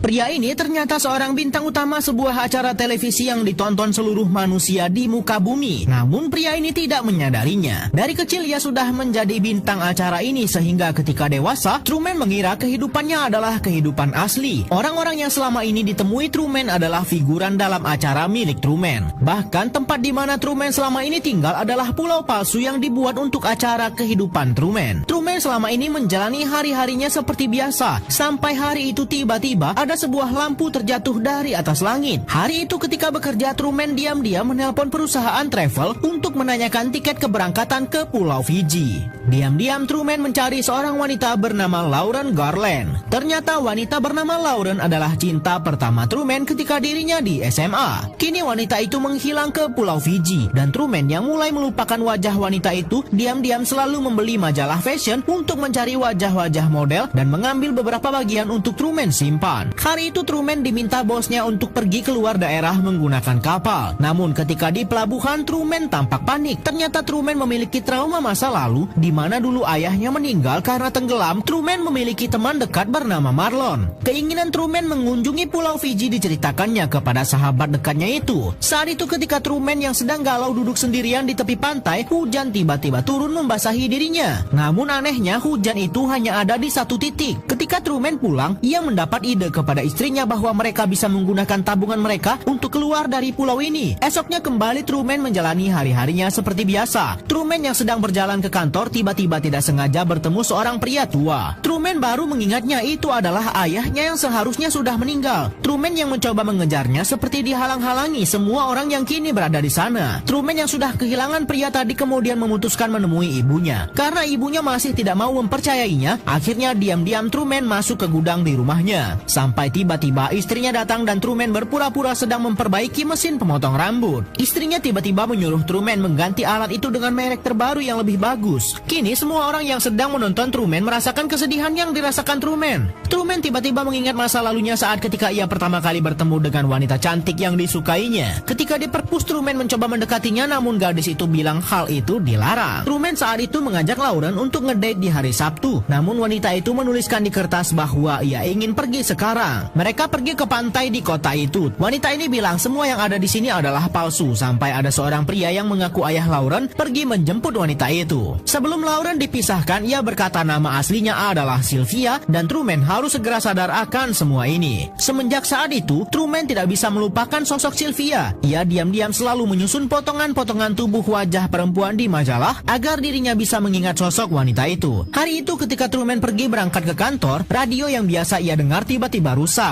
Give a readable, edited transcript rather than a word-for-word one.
Pria ini ternyata seorang bintang utama sebuah acara televisi yang ditonton seluruh manusia di muka bumi. Namun pria ini tidak menyadarinya. Dari kecil ia sudah menjadi bintang acara ini sehingga ketika dewasa, Truman mengira kehidupannya adalah kehidupan asli. Orang-orang yang selama ini ditemui Truman adalah figuran dalam acara milik Truman. Bahkan tempat di mana Truman selama ini tinggal adalah pulau palsu yang dibuat untuk acara kehidupan Truman. Truman selama ini menjalani hari-harinya seperti biasa. Sampai hari itu tiba-tiba ada sebuah lampu terjatuh dari atas langit. Hari itu ketika bekerja, Truman diam-diam menelpon perusahaan travel untuk menanyakan tiket keberangkatan ke Pulau Fiji. Diam-diam Truman mencari seorang wanita bernama Lauren Garland. Ternyata wanita bernama Lauren adalah cinta pertama Truman ketika dirinya di SMA. Kini wanita itu menghilang ke Pulau Fiji dan Truman yang mulai melupakan wajah wanita itu diam-diam selalu membeli majalah fashion untuk mencari wajah-wajah model dan mengambil beberapa bagian untuk Truman simpan. Hari itu Truman diminta bosnya untuk pergi keluar daerah menggunakan kapal. Namun ketika di pelabuhan Truman tampak panik. Ternyata Truman memiliki trauma masa lalu di mana dulu ayahnya meninggal karena tenggelam. Truman memiliki teman dekat bernama Marlon. Keinginan Truman mengunjungi Pulau Fiji diceritakannya kepada sahabat dekatnya itu. Saat itu ketika Truman yang sedang galau duduk sendirian di tepi pantai, hujan tiba-tiba turun membasahi dirinya. Namun anehnya hujan itu hanya ada di satu titik. Ketika Truman pulang, ia mendapat ide kepada istrinya bahwa mereka bisa menggunakan tabungan mereka untuk keluar dari pulau ini. Esoknya kembali Truman menjalani hari-harinya seperti biasa. Truman yang sedang berjalan ke kantor tiba-tiba tidak sengaja bertemu seorang pria tua. Truman baru mengingatnya itu adalah ayahnya yang seharusnya sudah meninggal. Truman yang mencoba mengejarnya seperti dihalang-halangi semua orang yang kini berada di sana. Truman yang sudah kehilangan pria tadi kemudian memutuskan menemui ibunya. Karena ibunya masih tidak mau mempercayainya, akhirnya diam-diam Truman masuk ke gudang di rumahnya. Sampai tiba-tiba istrinya datang dan Truman berpura-pura sedang memperbaiki mesin pemotong rambut. Istrinya tiba-tiba menyuruh Truman mengganti alat itu dengan merek terbaru yang lebih bagus. Kini semua orang yang sedang menonton Truman merasakan kesedihan yang dirasakan Truman. Truman tiba-tiba mengingat masa lalunya saat ketika ia pertama kali bertemu dengan wanita cantik yang disukainya. Ketika di perpus, Truman mencoba mendekatinya namun gadis itu bilang hal itu dilarang. Truman saat itu mengajak Lauren untuk ngedate di hari Sabtu. Namun wanita itu menuliskan di kertas bahwa ia ingin pergi sekarang. Mereka pergi ke pantai di kota itu. Wanita ini bilang semua yang ada di sini adalah palsu sampai ada seorang pria yang mengaku ayah Lauren pergi menjemput wanita itu. Sebelum Lauren dipisahkan, ia berkata nama aslinya adalah Sylvia dan Truman harus segera sadar akan semua ini. Semenjak saat itu, Truman tidak bisa melupakan sosok Sylvia. Ia diam-diam selalu menyusun potongan-potongan tubuh wajah perempuan di majalah agar dirinya bisa mengingat sosok wanita itu. Hari itu ketika Truman pergi berangkat ke kantor, radio yang biasa ia dengar tiba-tiba rusak.